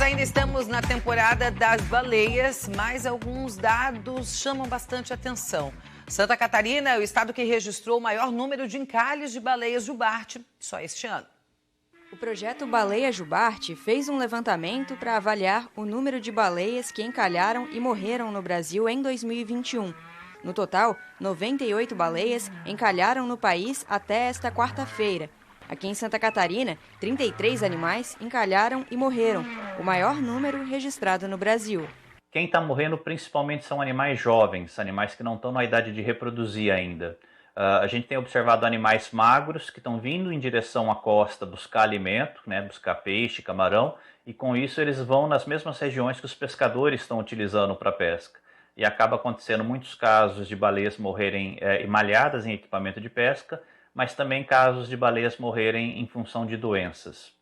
Nós ainda estamos na temporada das baleias, mas alguns dados chamam bastante atenção. Santa Catarina é o estado que registrou o maior número de encalhes de baleias jubarte só este ano. O projeto Baleia Jubarte fez um levantamento para avaliar o número de baleias que encalharam e morreram no Brasil em 2021. No total, 98 baleias encalharam no país até esta quarta-feira. Aqui em Santa Catarina, 33 animais encalharam e morreram, o maior número registrado no Brasil. Quem está morrendo principalmente são animais jovens, animais que não estão na idade de reproduzir ainda. A gente tem observado animais magros que estão vindo em direção à costa buscar alimento, buscar peixe, camarão, e com isso eles vão nas mesmas regiões que os pescadores estão utilizando para pesca. E acaba acontecendo muitos casos de baleias morrerem emalhadas em equipamento de pesca, mas também casos de baleias morrerem em função de doenças.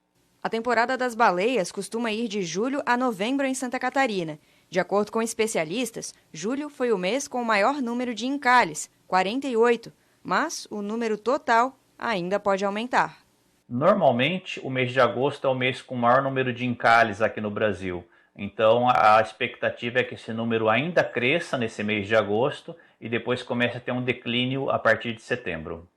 A temporada das baleias costuma ir de julho a novembro em Santa Catarina. De acordo com especialistas, julho foi o mês com o maior número de encalhes, 48, mas o número total ainda pode aumentar. Normalmente, o mês de agosto é o mês com o maior número de encalhes aqui no Brasil. Então, a expectativa é que esse número ainda cresça nesse mês de agosto e depois comece a ter um declínio a partir de setembro.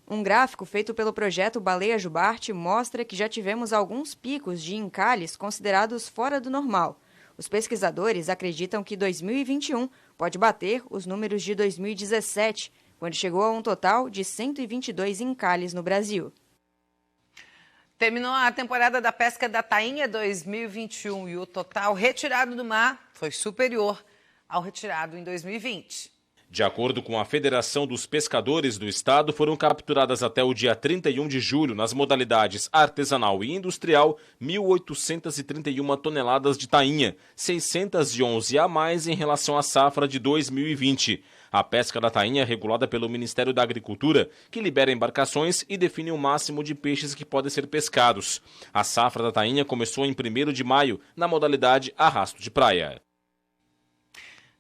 Um gráfico feito pelo projeto Baleia Jubarte mostra que já tivemos alguns picos de encalhes considerados fora do normal. Os pesquisadores acreditam que 2021 pode bater os números de 2017, quando chegou a um total de 122 encalhes no Brasil. Terminou a temporada da pesca da tainha 2021 e o total retirado do mar foi superior ao retirado em 2020. De acordo com a Federação dos Pescadores do Estado, foram capturadas até o dia 31 de julho, nas modalidades artesanal e industrial, 1.831 toneladas de tainha, 611 a mais em relação à safra de 2020. A pesca da tainha é regulada pelo Ministério da Agricultura, que libera embarcações e define o máximo de peixes que podem ser pescados. A safra da tainha começou em 1º de maio, na modalidade arrasto de praia.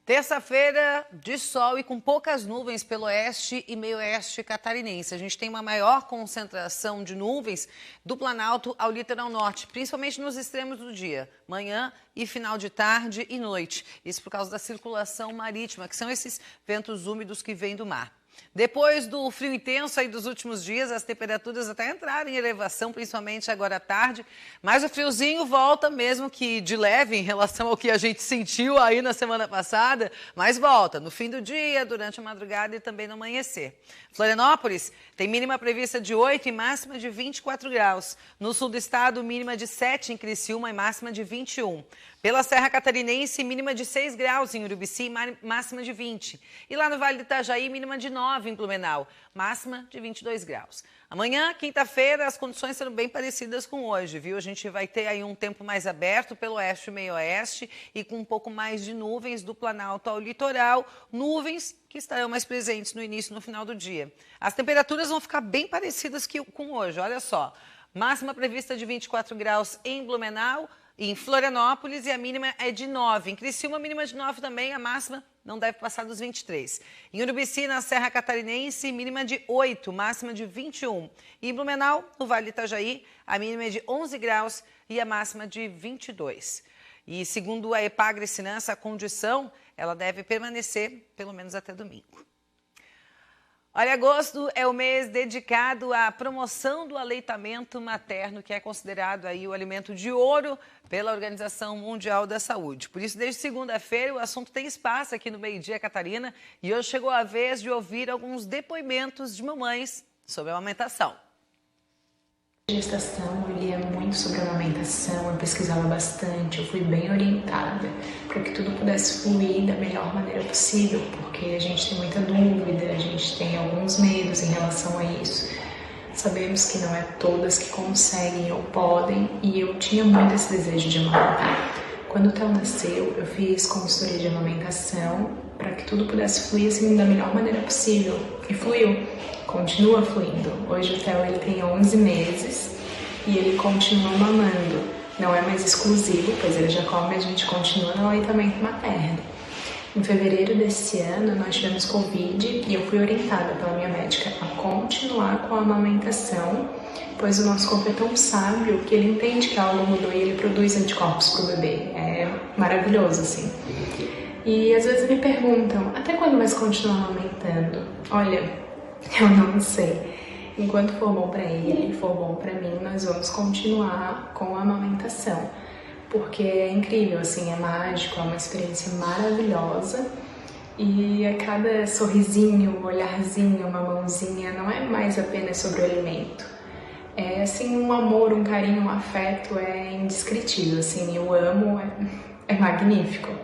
Terça-feira de sol e com poucas nuvens pelo oeste e meio-oeste catarinense. A gente tem uma maior concentração de nuvens do Planalto ao litoral norte, principalmente nos extremos do dia, manhã e final de tarde e noite. Isso por causa da circulação marítima, que são esses ventos úmidos que vêm do mar. Depois do frio intenso aí dos últimos dias, as temperaturas até entraram em elevação, principalmente agora à tarde, mas o friozinho volta, mesmo que de leve em relação ao que a gente sentiu aí na semana passada, mas volta no fim do dia, durante a madrugada e também no amanhecer. Florianópolis tem mínima prevista de 8 e máxima de 24 graus. No sul do estado, mínima de 7 em Criciúma e máxima de 21. Pela Serra Catarinense, mínima de 6 graus em Urubici, máxima de 20. E lá no Vale do Itajaí, mínima de 9 em Blumenau, máxima de 22 graus. Amanhã, quinta-feira, as condições serão bem parecidas com hoje, viu? A gente vai ter aí um tempo mais aberto pelo oeste e meio-oeste e com um pouco mais de nuvens do Planalto ao litoral, nuvens que estarão mais presentes no início e no final do dia. As temperaturas vão ficar bem parecidas com hoje, olha só. Máxima prevista de 24 graus em Blumenau, em Florianópolis, e a mínima é de 9. Em Criciúma, a mínima de 9 também, a máxima não deve passar dos 23. Em Urubici, na Serra Catarinense, mínima de 8, máxima de 21. E em Blumenau, no Vale do Itajaí, a mínima é de 11 graus e a máxima de 22. E segundo a Epagre-Sinança, a condição ela deve permanecer pelo menos até domingo. Olha, agosto é o mês dedicado à promoção do aleitamento materno, que é considerado aí o alimento de ouro pela Organização Mundial da Saúde. Por isso, desde segunda-feira, o assunto tem espaço aqui no Meio Dia Catarina e hoje chegou a vez de ouvir alguns depoimentos de mamães sobre a amamentação. Gestação, eu lia muito sobre a amamentação, eu pesquisava bastante, eu fui bem orientada para que tudo pudesse fluir da melhor maneira possível, porque a gente tem muita dúvida, a gente tem alguns medos em relação a isso. Sabemos que não é todas que conseguem ou podem, e eu tinha muito esse desejo de amamentar. Quando o Theo nasceu, eu fiz consultoria de amamentação para que tudo pudesse fluir assim da melhor maneira possível, e fluiu. Continua fluindo. Hoje o Theo ele tem 11 meses e ele continua mamando. Não é mais exclusivo, pois ele já come, a gente continua no aleitamento materno. Em fevereiro desse ano, nós tivemos Covid e eu fui orientada pela minha médica a continuar com a amamentação, pois o nosso corpo é tão sábio que ele entende que algo mudou e ele produz anticorpos para o bebê. É maravilhoso, assim. E às vezes me perguntam, até quando vais continuar amamentando? Olha, eu não sei. Enquanto for bom para ele, for bom para mim, nós vamos continuar com a amamentação. Porque é incrível, assim, é mágico, é uma experiência maravilhosa. E a cada sorrisinho, um olharzinho, uma mãozinha, não é mais apenas sobre o alimento. É, assim, um amor, um carinho, um afeto é indescritível, assim, eu amo, é magnífico.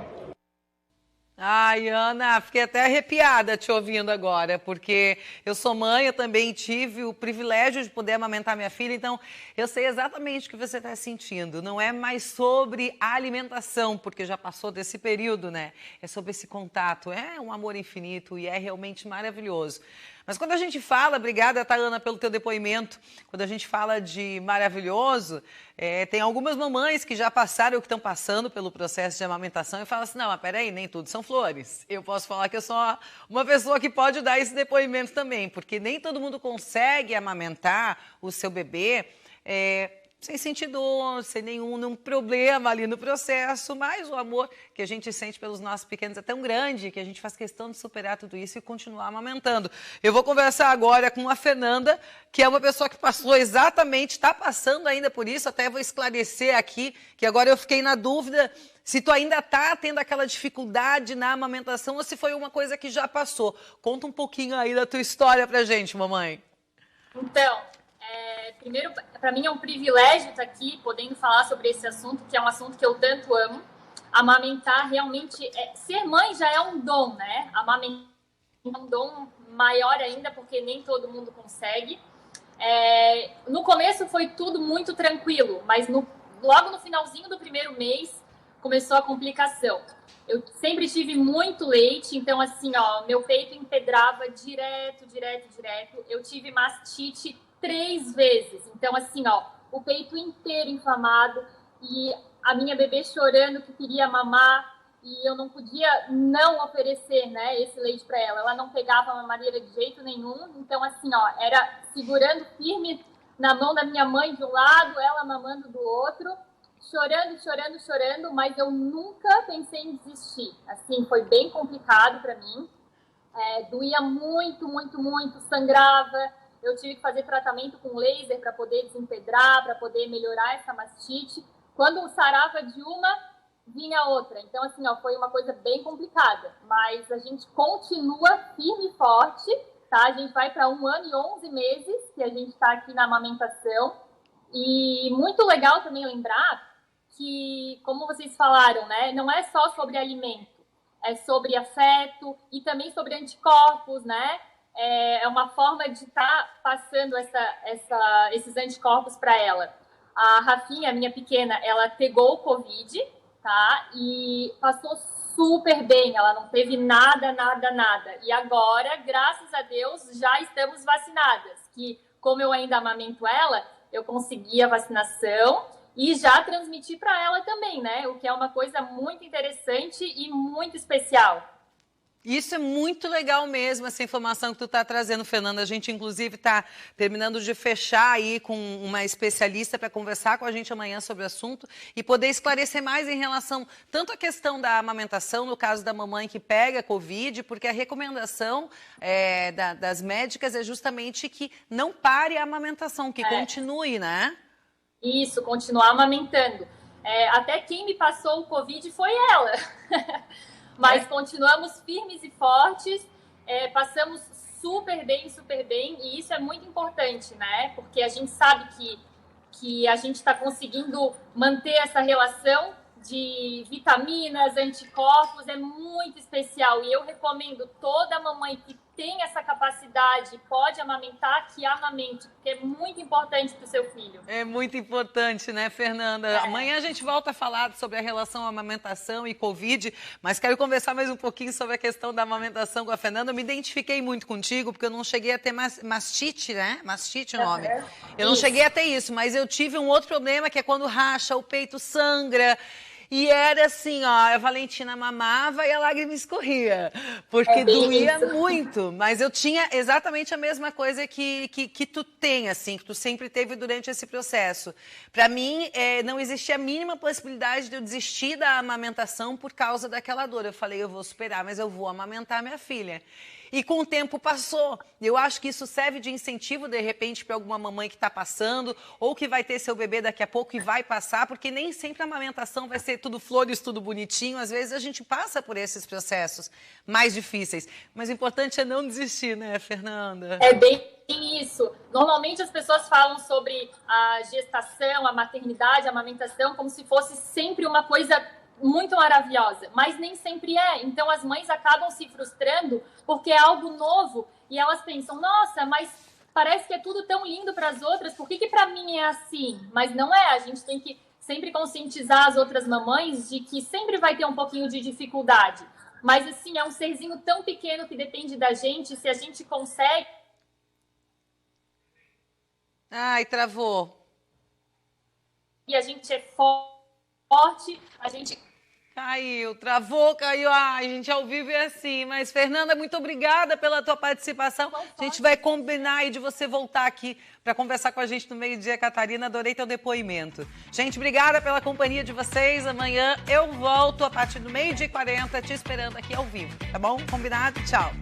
Ai, Ana, fiquei até arrepiada te ouvindo agora, porque eu sou mãe, eu também tive o privilégio de poder amamentar minha filha, então eu sei exatamente o que você está sentindo. Não é mais sobre a alimentação, porque já passou desse período, né? É sobre esse contato, é um amor infinito e é realmente maravilhoso. Mas quando a gente fala, obrigada, tá, Ana, pelo teu depoimento, quando a gente fala de maravilhoso, tem algumas mamães que já passaram ou que estão passando pelo processo de amamentação e falam assim, não, mas peraí, nem tudo são flores. Eu posso falar que eu sou uma pessoa que pode dar esse depoimento também, porque nem todo mundo consegue amamentar o seu bebê sem sentir dor, sem nenhum problema ali no processo, mas o amor que a gente sente pelos nossos pequenos é tão grande que a gente faz questão de superar tudo isso e continuar amamentando. Eu vou conversar agora com a Fernanda, que é uma pessoa que passou exatamente, está passando ainda por isso, até vou esclarecer aqui, que agora eu fiquei na dúvida se tu ainda está tendo aquela dificuldade na amamentação ou se foi uma coisa que já passou. Conta um pouquinho aí da tua história pra gente, mamãe. Então, primeiro, para mim é um privilégio estar aqui podendo falar sobre esse assunto, que é um assunto que eu tanto amo. Amamentar realmente, ser mãe já é um dom, né? Amamentar é um dom maior ainda, porque nem todo mundo consegue. No começo foi tudo muito tranquilo, mas logo no finalzinho do primeiro mês começou a complicação. Eu sempre tive muito leite, então assim, ó, meu peito empedrava direto. Eu tive mastite 3 vezes. Então, assim, ó, o peito inteiro inflamado e a minha bebê chorando que queria mamar e eu não podia não oferecer, né, esse leite para ela. Ela não pegava a mamadeira de jeito nenhum. Então, assim, ó, era segurando firme na mão da minha mãe de um lado, ela mamando do outro, chorando, mas eu nunca pensei em desistir. Assim, foi bem complicado para mim. Doía muito, sangrava. Eu tive que fazer tratamento com laser para poder desempedrar, para poder melhorar essa mastite. Quando sarava de uma, vinha outra. Então, assim, ó, foi uma coisa bem complicada. Mas a gente continua firme e forte, tá? A gente vai para 1 ano e 11 meses que a gente está aqui na amamentação. E muito legal também lembrar que, como vocês falaram, né? Não é só sobre alimento. É sobre afeto e também sobre anticorpos, né? É uma forma de estar passando esses anticorpos para ela. A Rafinha, minha pequena, ela pegou o Covid, tá? E passou super bem, ela não teve nada. E agora, graças a Deus, já estamos vacinadas. Que, como eu ainda amamento ela, eu consegui a vacinação e já transmiti para ela também, né? O que é uma coisa muito interessante e muito especial. Isso é muito legal mesmo, essa informação que tu está trazendo, Fernanda. A gente, inclusive, está terminando de fechar aí com uma especialista para conversar com a gente amanhã sobre o assunto e poder esclarecer mais em relação tanto à questão da amamentação, no caso da mamãe que pega Covid, porque a recomendação das médicas é justamente que não pare a amamentação, que continue, né? Isso, continuar amamentando. Até quem me passou o Covid foi ela. Mas continuamos firmes e fortes, passamos super bem, e isso é muito importante, né? Porque a gente sabe que a gente está conseguindo manter essa relação de vitaminas, anticorpos, é muito especial. E eu recomendo toda mamãe que tem essa capacidade, pode amamentar, que amamente, porque é muito importante para o seu filho. É muito importante, né, Fernanda? Amanhã a gente volta a falar sobre a relação amamentação e Covid, mas quero conversar mais um pouquinho sobre a questão da amamentação com a Fernanda. Eu me identifiquei muito contigo, porque eu não cheguei a ter mastite, né? Mastite o nome. Eu não cheguei a ter isso, mas eu tive um outro problema, que é quando racha, o peito sangra. E era assim, ó, a Valentina mamava e a lágrima escorria, porque doía muito. Mas eu tinha exatamente a mesma coisa que tu tem, assim, que tu sempre teve durante esse processo. Para mim, não existia a mínima possibilidade de eu desistir da amamentação por causa daquela dor. Eu falei, eu vou superar, mas eu vou amamentar minha filha. E com o tempo passou. Eu acho que isso serve de incentivo, de repente, para alguma mamãe que está passando, ou que vai ter seu bebê daqui a pouco e vai passar, porque nem sempre a amamentação vai ser tudo flores, tudo bonitinho. Às vezes a gente passa por esses processos mais difíceis. Mas o importante é não desistir, né, Fernanda? É bem isso. Normalmente as pessoas falam sobre a gestação, a maternidade, a amamentação, como se fosse sempre uma coisa muito maravilhosa, mas nem sempre é. Então as mães acabam se frustrando porque é algo novo e elas pensam, nossa, mas parece que é tudo tão lindo para as outras, por que para mim é assim? Mas não é, a gente tem que sempre conscientizar as outras mamães de que sempre vai ter um pouquinho de dificuldade. Mas assim, é um serzinho tão pequeno que depende da gente, se a gente consegue... Ai, travou. E a gente é forte, a gente... Caiu, travou, caiu. Ai, gente, ao vivo é assim. Mas, Fernanda, muito obrigada pela tua participação. A gente vai combinar aí de você voltar aqui para conversar com a gente no meio-dia, Catarina. Adorei teu depoimento. Gente, obrigada pela companhia de vocês. Amanhã eu volto a partir do 12h40 te esperando aqui ao vivo, tá bom? Combinado? Tchau.